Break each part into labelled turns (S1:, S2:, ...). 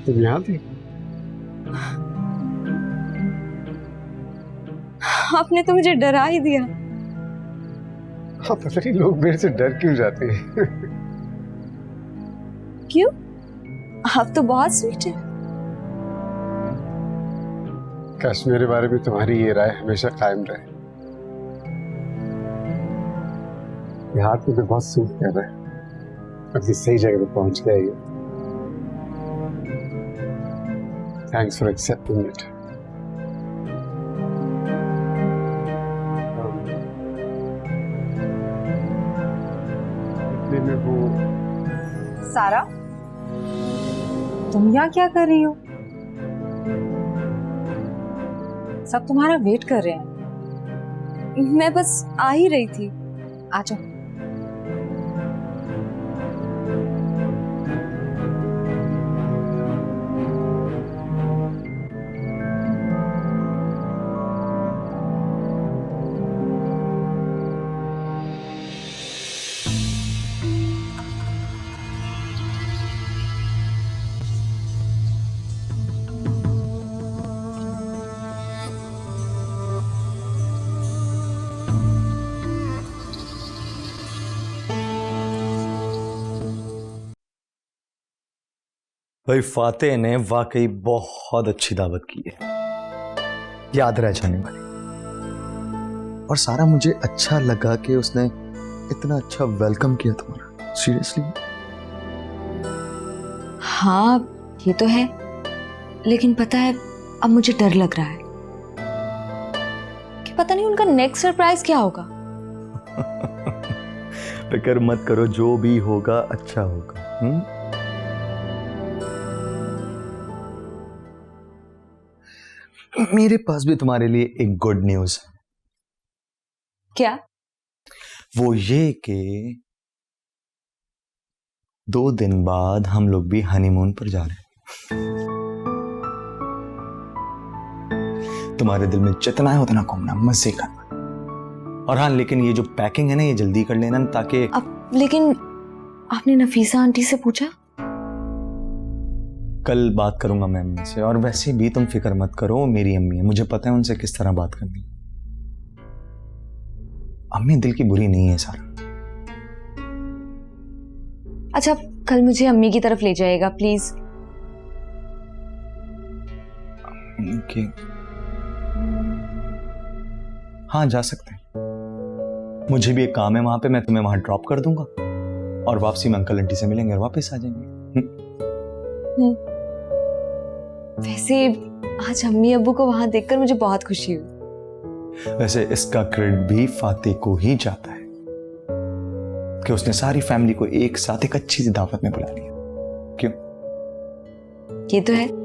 S1: तुम यहाँ थी?
S2: आपने तो मुझे डरा ही दिया।
S1: हाँ, पता नहीं लोग मेरे से डर क्यों जाते हैं।
S2: क्यों? आप तो बहुत स्वीट है।
S1: काश मेरे बारे में तुम्हारी ये राय हमेशा कायम रहे। ये हाथ में बहुत सूट कर रहा है, अपनी सही जगह पे पहुंच गया ये। Thanks for accepting it. में वो
S2: सारा, तुम यहाँ क्या कर रही हो? सब तुम्हारा वेट कर रहे हैं। मैं बस आ ही रही थी। आ जाओ।
S3: भाई फातेह ने वाकई बहुत अच्छी दावत की है, याद रह जाने वाली। और सारा, मुझे अच्छा लगा कि उसने इतना अच्छा वेलकम किया तुम्हारा। सीरियसली।
S2: हाँ, ये तो है, लेकिन पता है अब मुझे डर लग रहा है कि पता नहीं उनका नेक्स्ट सरप्राइज क्या होगा।
S3: फिक्र मत करो, जो भी होगा अच्छा होगा। मेरे पास भी तुम्हारे लिए एक गुड न्यूज है।
S2: क्या?
S3: वो ये कि 2 दिन बाद हम लोग भी हनीमून पर जा रहे हैं। तुम्हारे दिल में जितना है उतना घूमना, मजे करना। और हाँ, लेकिन ये जो पैकिंग है ना, ये जल्दी कर लेना, ताकि
S2: अब लेकिन आपने नफीसा आंटी से पूछा?
S3: कल बात करूंगा मैं अम्मी से। और वैसे भी तुम फिक्र मत करो, मेरी अम्मी है, मुझे पता है उनसे किस तरह बात करनी। अम्मी दिल की बुरी नहीं है सारा।
S2: अच्छा, कल मुझे अम्मी की तरफ ले जाएगा प्लीज।
S3: ओके, हाँ जा सकते हैं। मुझे भी एक काम है वहां पे, मैं तुम्हें वहां ड्रॉप कर दूंगा और वापसी में अंकल आंटी से मिलेंगे और वापस आ जाएंगे।
S2: वैसे आज अम्मी अब्बू को वहां देखकर मुझे बहुत खुशी हुई।
S3: वैसे इसका क्रेडिट भी फातेह को ही जाता है कि उसने सारी फैमिली को एक साथ एक अच्छी सी दावत में बुला लिया। क्यों?
S2: ये तो है।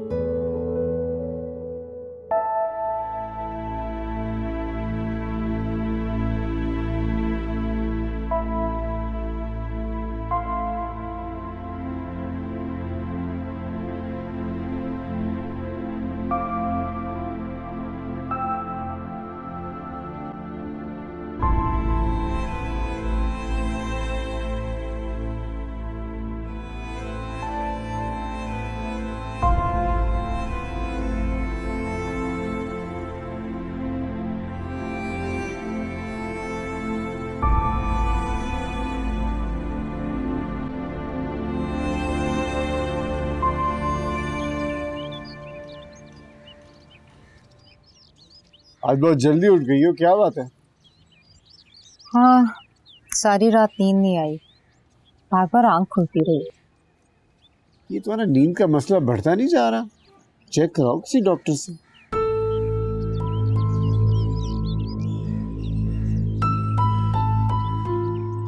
S1: आज बहुत जल्दी उठ गई हो, क्या बात है?
S4: हाँ, सारी रात नींद नहीं आई, बार बार आंख खुलती रही।
S1: ये तुम्हारा नींद का मसला बढ़ता नहीं जा रहा? चेक कराओ किसी डॉक्टर से।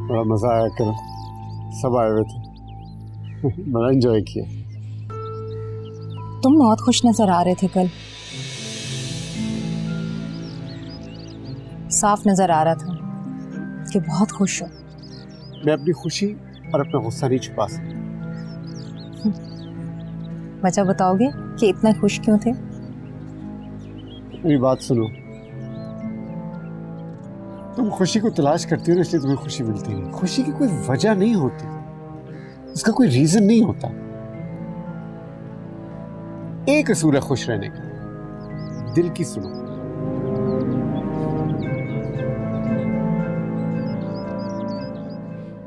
S1: बड़ा मजा आया कल, सब आए हुए थे। बड़ा एंजॉय किया।
S4: तुम बहुत खुश नजर आ रहे थे कल, साफ नजर आ रहा था कि बहुत खुश हो।
S1: मैं अपनी खुशी और अपना गुस्सा नहीं छुपा सकता।
S4: वजह बताओगे कि इतना खुश क्यों थे?
S1: मेरी बात सुनो, तुम खुशी को तलाश करती हो ना, इसलिए तुम्हें खुशी मिलती है। खुशी की कोई वजह नहीं होती। इसका कोई रीजन नहीं होता। एक असूल है खुश रहने का, दिल की सुनो।